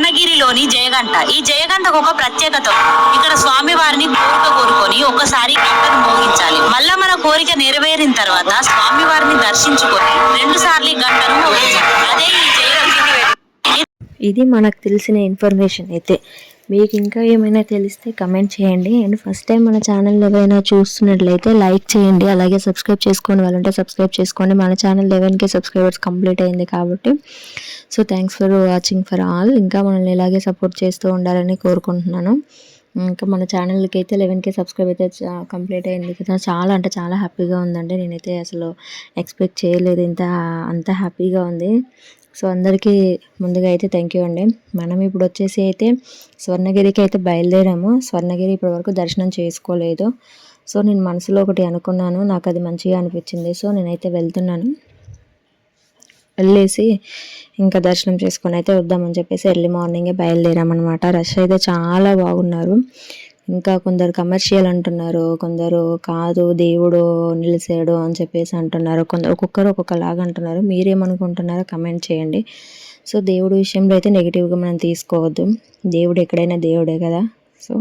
స్వర్ణగిరిలోని జయగంట. ఈ జయగంటకు ఒక ప్రత్యేకత. ఇక్కడ స్వామి వారిని కోరిక కోరుకొని ఒకసారి గంటను మోగించాలి. మళ్ళా మన కోరిక నెరవేరిన తర్వాత స్వామి వారిని దర్శించుకొని 2 సార్లు గంటను మోగించాలి. అదే ఈ జయగంట. ఇది మనకు తెలిసిన ఇన్ఫర్మేషన్. అయితే మీకు ఇంకా ఏమైనా తెలిస్తే కమెంట్ చేయండి. అండ్ ఫస్ట్ టైం మన ఛానల్ ఎవరైనా చూస్తున్నట్లయితే లైక్ చేయండి, అలాగే సబ్స్క్రైబ్ చేసుకోండి. వాళ్ళంటే సబ్స్క్రైబ్ చేసుకోండి. మన ఛానల్ 11K సబ్స్క్రైబర్స్ కంప్లీట్ అయింది కాబట్టి. So thanks for watching for all. ఇంకా మనల్ని ఇలాగే సపోర్ట్ చేస్తూ ఉండాలని కోరుకుంటున్నాను. ఇంకా మన ఛానల్కి అయితే 11K సబ్స్క్రైబ్ అయితే కంప్లీట్ అయింది కదా. చాలా అంటే చాలా హ్యాపీగా ఉందండి. నేనైతే అసలు ఎక్స్పెక్ట్ చేయలేదు అంత హ్యాపీగా ఉంది. సో అందరికీ ముందుగా అయితే థ్యాంక్ యూ అండి. మనం ఇప్పుడు వచ్చేసి అయితే స్వర్ణగిరికి అయితే బయలుదేరాము. స్వర్ణగిరి ఇప్పటివరకు దర్శనం చేసుకోలేదు. సో నేను మనసులో ఒకటి అనుకున్నాను, నాకు అది మంచిగా అనిపించింది. సో నేనైతే వెళ్తున్నాను. వెళ్ళేసి ఇంకా దర్శనం చేసుకొని అయితే వద్దామని చెప్పేసి ఎర్లీ మార్నింగే బయలుదేరామన్నమాట. రష్ అయితే చాలా బాగున్నారు. ఇంకా కొందరు కమర్షియల్ అంటున్నారు, కొందరు కాదు దేవుడు నిలిచాడు అని చెప్పేసి అంటున్నారు, ఒక్కొక్కరు ఒక్కొక్కలాగా అంటున్నారు. మీరేమనుకుంటున్నారో కమెంట్ చేయండి. సో దేవుడి విషయంలో అయితే నెగిటివ్గా మనం తీసుకోవద్దు. దేవుడు ఎక్కడైనా దేవుడే కదా. సో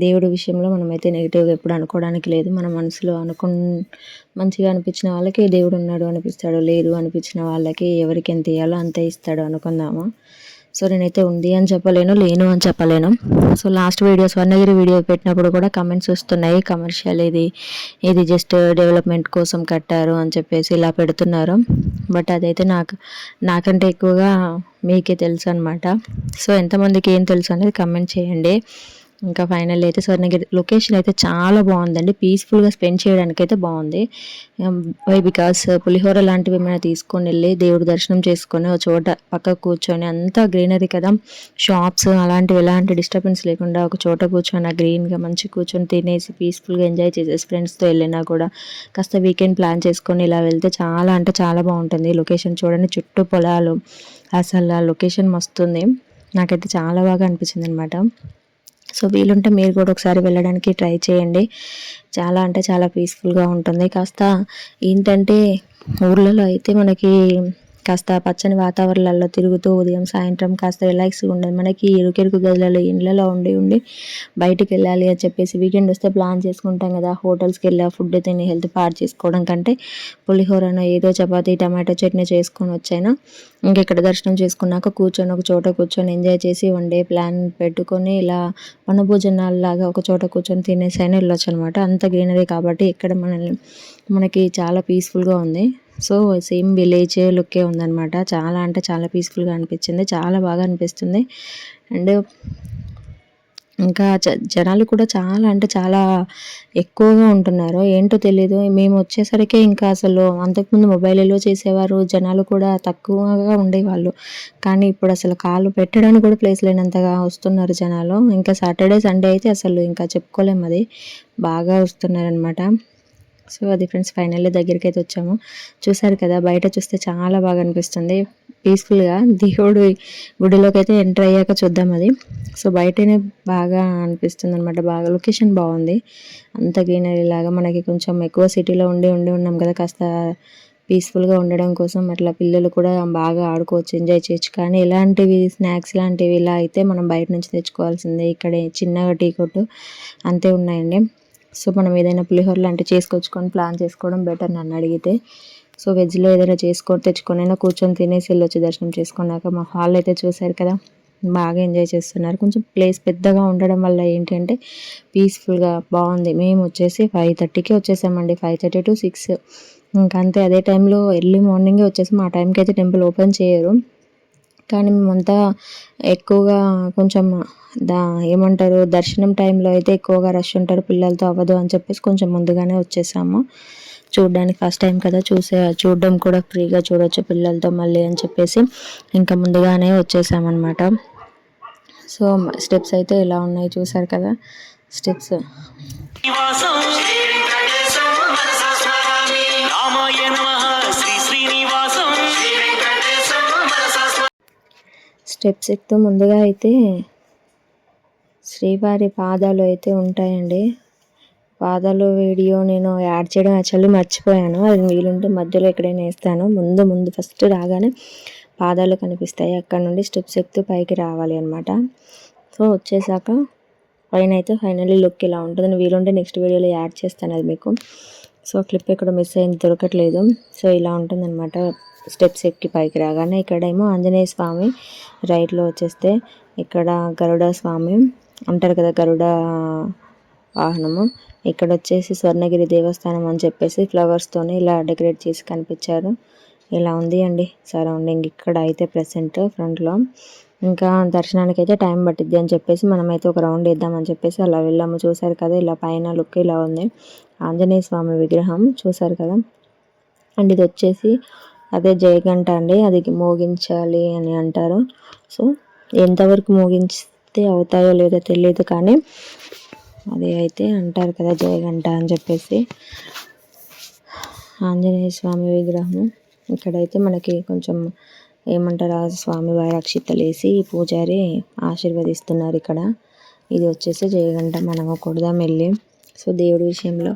దేవుడి విషయంలో మనమైతే నెగిటివ్గా ఎప్పుడు అనుకోవడానికి లేదు. మన మనసులో మంచిగా అనిపించిన వాళ్ళకి దేవుడు ఉన్నాడు అనిపిస్తాడు, లేదు అనిపించిన వాళ్ళకి ఎవరికి ఎంత ఇవ్వాలో అంత ఇస్తాడు అనుకుందాము. సో నేనైతే ఉంది అని చెప్పలేను, లేను అని చెప్పలేను. So last video Swarnagiri video పెట్టినప్పుడు కూడా కమెంట్స్ వస్తున్నాయి, కమర్షియల్ ఇది జస్ట్ డెవలప్మెంట్ కోసం కట్టారు అని చెప్పేసి ఇలా పెడుతున్నారు. బట్ అదైతే నాకంటే ఎక్కువగా మీకే తెలుసు అనమాట. సో ఎంతమందికి ఏం తెలుసు అనేది కమెంట్ చేయండి. ఇంకా ఫైనల్ అయితే స్వర్ణగిరి లొకేషన్ అయితే చాలా బాగుందండి. పీస్ఫుల్గా స్పెండ్ చేయడానికి అయితే బాగుంది. వై బికాస్ పులిహోర లాంటివి ఏమైనా తీసుకొని వెళ్ళి దేవుడు దర్శనం చేసుకొని ఒక చోట పక్క కూర్చొని, అంతా గ్రీనరీ కదా, షాప్స్ అలాంటివి ఎలాంటి డిస్టర్బెన్స్ లేకుండా ఒక చోట కూర్చొని గ్రీన్గా మంచి కూర్చొని తినేసి పీస్ఫుల్గా ఎంజాయ్ చేసేసి ఫ్రెండ్స్తో వెళ్ళినా కూడా కాస్త వీకెండ్ ప్లాన్ చేసుకొని ఇలా వెళ్తే చాలా అంటే చాలా బాగుంటుంది. లొకేషన్ చూడండి, చుట్టూ పొలాలు, అసలు ఆ లొకేషన్ మస్తుంది. నాకైతే చాలా బాగా అనిపించింది అనమాట. సో వీలుంటే మీరు కూడా ఒకసారి వెళ్ళడానికి ట్రై చేయండి. చాలా అంటే చాలా పీస్ఫుల్గా ఉంటుంది. కాస్త ఏంటంటే ఊర్లలో అయితే మనకి కాస్త పచ్చని వాతావరణాల్లో తిరుగుతూ ఉదయం సాయంత్రం కాస్త రిలాక్స్గా ఉండదు. మనకి ఇరుకెరుకు గదులలో ఇండ్లలో ఉండి బయటికి వెళ్ళాలి అని చెప్పేసి వీకెండ్ వస్తే ప్లాన్ చేసుకుంటాం కదా. హోటల్స్కి వెళ్ళి ఫుడ్ తిని హెల్త్ పాడు చేసుకోవడం కంటే పులిహోరనో ఏదో చపాతీ టమాటో చట్నీ చేసుకొని వచ్చైనా ఇంకెక్కడ దర్శనం చేసుకున్నాక కూర్చొని ఒక చోట కూర్చొని ఎంజాయ్ చేసి వన్ డే ప్లాన్ పెట్టుకొని ఇలా వనభోజనాల్లాగా ఒక చోట కూర్చొని తినేసి అయినా వెళ్ళొచ్చు అనమాట. అంత గ్రీనరీ కాబట్టి ఇక్కడ మనకి చాలా పీస్ఫుల్గా ఉంది. సో సేమ్ విలేజ్ లుక్కే ఉందన్నమాట. చాలా అంటే చాలా పీస్ఫుల్గా అనిపించింది, చాలా బాగా అనిపిస్తుంది. అండ్ ఇంకా జనాలు కూడా చాలా అంటే చాలా ఎక్కువగా ఉంటున్నారు. ఏంటో తెలీదు. మేము వచ్చేసరికి ఇంకా అసలు అంతకుముందు మొబైల్లో చేసేవారు, జనాలు కూడా తక్కువగా ఉండేవాళ్ళు. కానీ ఇప్పుడు అసలు కాలు పెట్టడానికి కూడా ప్లేస్ లేనంతగా వస్తున్నారు జనాలు. ఇంకా సాటర్డే సండే అయితే అసలు ఇంకా చెప్పుకోలేము, అది బాగా వస్తున్నారనమాట. సో అది ఫ్రెండ్స్, ఫైనల్లీ దగ్గరికి అయితే వచ్చాము. చూసారు కదా, బయట చూస్తే చాలా బాగా అనిపిస్తుంది పీస్ఫుల్గా. దేవుడు గుడిలోకి అయితే ఎంటర్ అయ్యాక చూద్దాం అది. సో బయటనే బాగా అనిపిస్తుంది అనమాట. బాగా లొకేషన్ బాగుంది. అంత గ్రీనరీ లాగా మనకి కొంచెం ఎక్కువ సిటీలో ఉండి ఉన్నాం కదా, కాస్త పీస్ఫుల్గా ఉండడం కోసం అట్లా పిల్లలు కూడా బాగా ఆడుకోవచ్చు, ఎంజాయ్ చేయొచ్చు. కానీ ఇలాంటివి స్నాక్స్ లాంటివి ఇలా అయితే మనం బయట నుంచి తెచ్చుకోవాల్సిందే. ఇక్కడే చిన్నగా టీ కొట్టు అంతే ఉన్నాయండి. సో మనం ఏదైనా పులిహోర లాంటివి చేసుకొచ్చుకొని ప్లాన్ చేసుకోవడం బెటర్ నన్ను అడిగితే. సో వెజ్లో ఏదైనా తెచ్చుకొని అయినా కూర్చొని తినేసి వెళ్ళొచ్చు దర్శనం చేసుకున్నాక. మా హాల్ అయితే చూసారు కదా, బాగా ఎంజాయ్ చేస్తున్నారు. కొంచెం ప్లేస్ పెద్దగా ఉండడం వల్ల ఏంటంటే పీస్ఫుల్గా బాగుంది. మేము వచ్చేసి 5:30కి వచ్చేసామండి, 5:30 to 6 ఇంకంతే. అదే టైంలో ఎర్లీ మార్నింగే వచ్చేసి మా టైంకి అయితే టెంపుల్ ఓపెన్ చేయరు. కానీ మేమంతా ఎక్కువగా కొంచెం ఏమంటారు దర్శనం టైంలో అయితే ఎక్కువగా రష్ ఉంటారు, పిల్లలతో అవ్వదు అని చెప్పేసి కొంచెం ముందుగానే వచ్చేసాము. చూడడానికి ఫస్ట్ టైం కదా, చూడడం కూడా ఫ్రీగా చూడొచ్చు పిల్లలతో మళ్ళీ అని చెప్పేసి ఇంకా ముందుగానే వచ్చేసామన్నమాట. సో స్టెప్స్ అయితే ఇలా ఉన్నాయి, చూసారు కదా స్టెప్స్. స్టెప్స్ ఎక్కుతూ ముందుగా అయితే శ్రీవారి పాదాలు అయితే ఉంటాయండి. పాదాలు వీడియో నేను యాడ్ చేయడం యాక్చువల్లీ మర్చిపోయాను. అది వీలుంటే మధ్యలో ఎక్కడైనా వేస్తాను. ముందు ఫస్ట్ రాగానే పాదాలు కనిపిస్తాయి. అక్కడ నుండి స్టెప్స్ ఎక్కుతూ పైకి రావాలి అనమాట. సో వచ్చేసాక పైన అయితే ఫైనల్లీ లుక్ ఇలా ఉంటుంది. నేను వీలుంటే నెక్స్ట్ వీడియోలో యాడ్ చేస్తాను అది మీకు. సో క్లిప్ ఇక్కడ మిస్ అయింది, దొరకట్లేదు. సో ఇలా ఉంటుందన్నమాట స్టెప్స్ ఎక్కి పైకి రాగానే. ఇక్కడేమో ఆంజనేయ స్వామి, రైట్లో వచ్చేస్తే ఇక్కడ గరుడ స్వామి అంటారు కదా, గరుడ వాహనము. ఇక్కడ వచ్చేసి స్వర్ణగిరి దేవస్థానం అని చెప్పేసి ఫ్లవర్స్తోనే ఇలా డెకరేట్ చేసి కనిపించారు. ఇలా ఉంది అండి సరౌండింగ్ ఇక్కడ అయితే ప్రెసెంట్ ఫ్రంట్లో. ఇంకా దర్శనానికి అయితే టైం పట్టిద్ది అని చెప్పేసి మనమైతే ఒక రౌండ్ వేద్దామని చెప్పేసి అలా వెళ్ళాము. చూసారు కదా ఇలా పైన లుక్ ఇలా ఉంది. ఆంజనేయ స్వామి విగ్రహం చూసారు కదా. అండ్ ఇది వచ్చేసి అదే జయగంట అండి, అది మోగించాలి అని అంటారు. సో ఎంతవరకు మోగిస్తే అవుతాయో లేదో తెలియదు, కానీ అది అయితే అంటారు కదా జయగంట అని చెప్పేసి. ఆంజనేయ స్వామి విగ్రహం ఇక్కడైతే మనకి కొంచెం ఏమంటారు, ఆ స్వామివారి అక్షితలేసి పూజారి ఆశీర్వదిస్తున్నారు ఇక్కడ. ఇది వచ్చేసి జయగంట. మనము కొడదాం వెళ్ళి. సో దేవుడి విషయంలో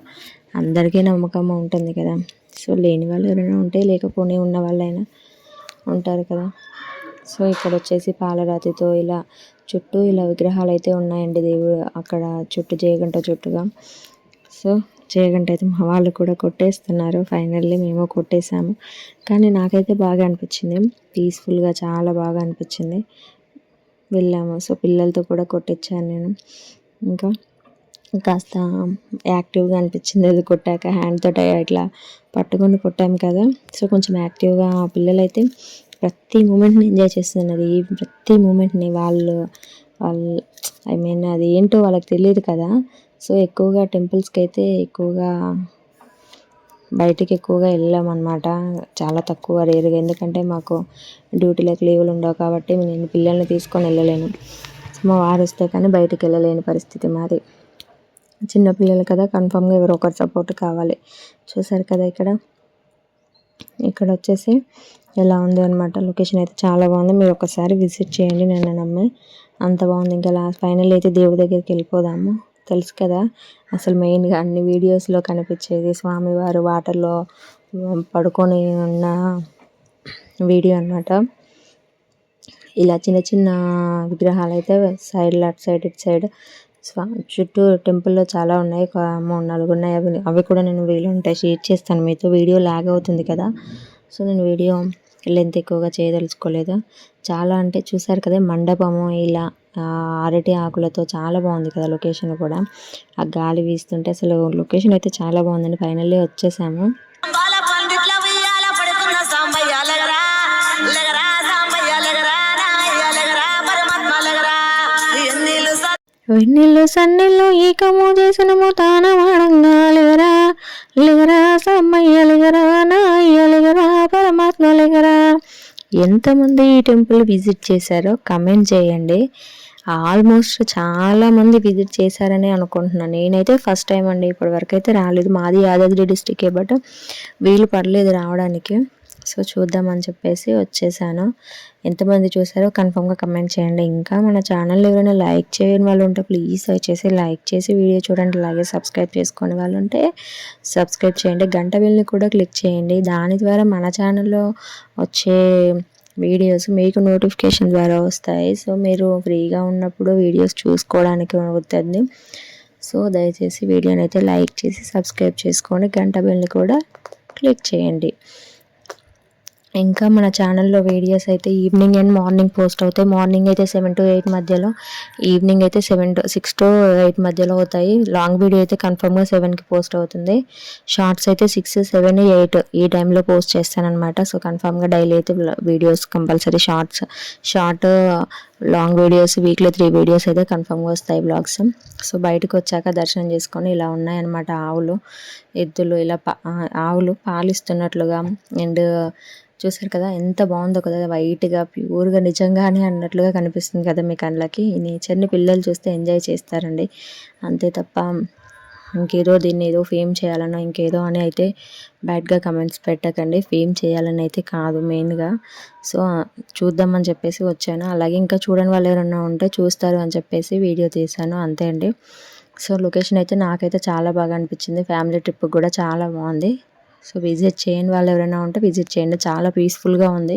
అందరికీ నమ్మకం ఉంటుంది కదా. సో లేని వాళ్ళు ఎవరైనా ఉంటే, లేకపోతే ఉన్న వాళ్ళైనా ఉంటారు కదా. సో ఇక్కడ వచ్చేసి పాలరాతితో ఇలా చుట్టూ ఇలా విగ్రహాలు అయితే ఉన్నాయండి దేవుడు అక్కడ చుట్టూ, జయగంట చుట్టూగా. సో జయగంట అయితే మా వాళ్ళు కూడా కొట్టేస్తున్నారు. ఫైనల్లీ మేము కొట్టేసాము. కానీ నాకైతే బాగా అనిపించింది, పీస్ఫుల్గా చాలా బాగా అనిపించింది. వెళ్ళాము. సో పిల్లలతో కూడా కొట్టించాను నేను. ఇంకా కాస్త యాక్టివ్గా అనిపించింది అది కొట్టాక. హ్యాండ్తో ఇట్లా పట్టుకొని కొట్టాము కదా. సో కొంచెం యాక్టివ్గా పిల్లలైతే ప్రతి మూమెంట్ని ఎంజాయ్ చేస్తున్నారు. ఈ ప్రతి మూమెంట్ని వాళ్ళు ఐ మీన్ అది ఏంటో వాళ్ళకి తెలియదు కదా. సో ఎక్కువగా టెంపుల్స్కి అయితే ఎక్కువగా బయటికి ఎక్కువగా వెళ్ళామన్నమాట. చాలా తక్కువ, రేరుగా. ఎందుకంటే మాకు డ్యూటీలకు లీవులు ఉండవు కాబట్టి నేను పిల్లల్ని తీసుకొని వెళ్ళలేను. మా వారు వస్తే కానీ బయటికి వెళ్ళలేని పరిస్థితి మాది. చిన్న పిల్లలు కదా, కన్ఫామ్గా ఎవరో ఒకరు సపోర్ట్ కావాలి. చూసారు కదా ఇక్కడ వచ్చేసి ఎలా ఉంది అనమాట. లొకేషన్ అయితే చాలా బాగుంది. మీరు ఒకసారి విజిట్ చేయండి, నన్ను నమ్మి. అంత బాగుంది. ఇంకా లాస్ట్ ఫైనల్ అయితే దేవుడి దగ్గరికి వెళ్ళిపోదాము. తెలుసు కదా అసలు మెయిన్గా అన్ని వీడియోస్లో కనిపించేది స్వామివారు వాటర్లో పడుకొని ఉన్న వీడియో అన్నమాట. ఇలా చిన్న చిన్న విగ్రహాలు అయితే అటు సైడ్ ఇటు సైడ్ చుట్టూ టెంపుల్లో చాలా ఉన్నాయి. 3-4 ఉన్నాయి. అవి కూడా నేను వీలుంటే షేర్ చేస్తాను మీతో. వీడియో లాగ్ అవుతుంది కదా, సో నేను వీడియో లెంత్ ఎక్కువగా చేయదలుచుకోలేదు. చాలా అంటే చూసారు కదా మండపము ఇలా అరటి ఆకులతో చాలా బాగుంది కదా లొకేషన్ కూడా. ఆ గాలి వీస్తుంటే అసలు లొకేషన్ అయితే చాలా బాగుందండి. ఫైనల్లీ వచ్చేసాము. వెన్నెల్లు సన్నెల్లు ఈకము చేసినము తాన వాడంగా లేగరా లేగరా సమ్మయ్య లేగరా నాయ్య లేగరా పరమాత్మ లేగరా. ఎంతమంది ఈ టెంపుల్ విజిట్ చేశారో కమెంట్ చేయండి. ఆల్మోస్ట్ చాలామంది విజిట్ చేశారని అనుకుంటున్నాను. నేనైతే ఫస్ట్ టైం అండి, ఇప్పటి వరకు అయితే రాలేదు. మాది యాదాద్రి డిస్టికే, బట్ వీలు పడలేదు రావడానికి. సో చూద్దామని చెప్పేసి వచ్చేసాను. ఎంతమంది చూసారో కన్ఫామ్గా కమెంట్ చేయండి. ఇంకా మన ఛానల్ ఎవరైనా లైక్ చేయని వాళ్ళు ఉంటే ప్లీజ్ వచ్చేసి లైక్ చేసి వీడియో చూడండి. అలాగే సబ్స్క్రైబ్ చేసుకునే వాళ్ళు ఉంటే సబ్స్క్రైబ్ చేయండి. గంట బెల్ని కూడా క్లిక్ చేయండి. దాని ద్వారా మన ఛానల్లో వచ్చే వీడియోస్ మీకు నోటిఫికేషన్ ద్వారా వస్తాయి. సో మీరు ఫ్రీగా ఉన్నప్పుడు వీడియోస్ చూసుకోవడానికి అవుతుంది. సో దయచేసి వీడియోని అయితే లైక్ చేసి సబ్స్క్రైబ్ చేసుకోండి. గంట బెల్ని కూడా క్లిక్ చేయండి. ఇంకా మన ఛానల్లో వీడియోస్ అయితే ఈవినింగ్ అండ్ మార్నింగ్ పోస్ట్ అవుతాయి. మార్నింగ్ అయితే 7 to 8 మధ్యలో, ఈవినింగ్ అయితే 6 to 8 మధ్యలో అవుతాయి. లాంగ్ వీడియో అయితే కన్ఫర్మ్గా 7కి పోస్ట్ అవుతుంది. షార్ట్స్ అయితే 6, 7, 8 ఈ టైంలో పోస్ట్ చేస్తానన్నమాట. సో కన్ఫర్మ్గా డైలీ అయితే videos compulsory short long videos weekly 3 videos అయితే కన్ఫర్మ్గా వస్తాయి, బ్లాగ్స్. సో బయటకు వచ్చాక దర్శనం చేసుకొని ఇలా ఉన్నాయన్నమాట ఆవులు, ఎద్దులు. ఇలా ఆవులు పాలిస్తున్నట్లుగా. అండ్ చూసారు కదా ఎంత బాగుందో కదా, వైట్గా ప్యూర్గా నిజంగానే అన్నట్లుగా కనిపిస్తుంది కదా మీ కళ్ళకి. ఈ నేచర్ని పిల్లలు చూస్తే ఎంజాయ్ చేస్తారండి, అంతే తప్ప ఇంకేదో దీన్ని ఏదో ఫేమ్ చేయాలనో ఇంకేదో అని అయితే బ్యాడ్గా కమెంట్స్ పెట్టకండి. ఫేమ్ చేయాలని అయితే కాదు మెయిన్గా. సో చూద్దామని చెప్పేసి వచ్చాను. అలాగే ఇంకా చూడని వాళ్ళు ఎవరైనా ఉంటే చూస్తారు అని చెప్పేసి వీడియో తీశాను, అంతే అండి. సో లొకేషన్ అయితే నాకైతే చాలా బాగా అనిపించింది. ఫ్యామిలీ ట్రిప్ కూడా చాలా బాగుంది. సో విజిట్ చేయని వాళ్ళు ఎవరైనా ఉంటే విజిట్ చేయండి. చాలా పీస్ఫుల్గా ఉంది,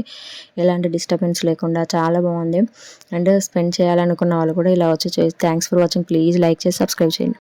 ఎలాంటి డిస్టర్బెన్స్ లేకుండా చాలా బాగుంది. అండ్ స్పెండ్ చేయాలనుకున్న వాళ్ళు కూడా ఇలా వచ్చి thanks for watching. Please like చేసి సబ్స్క్రైబ్ చేయండి.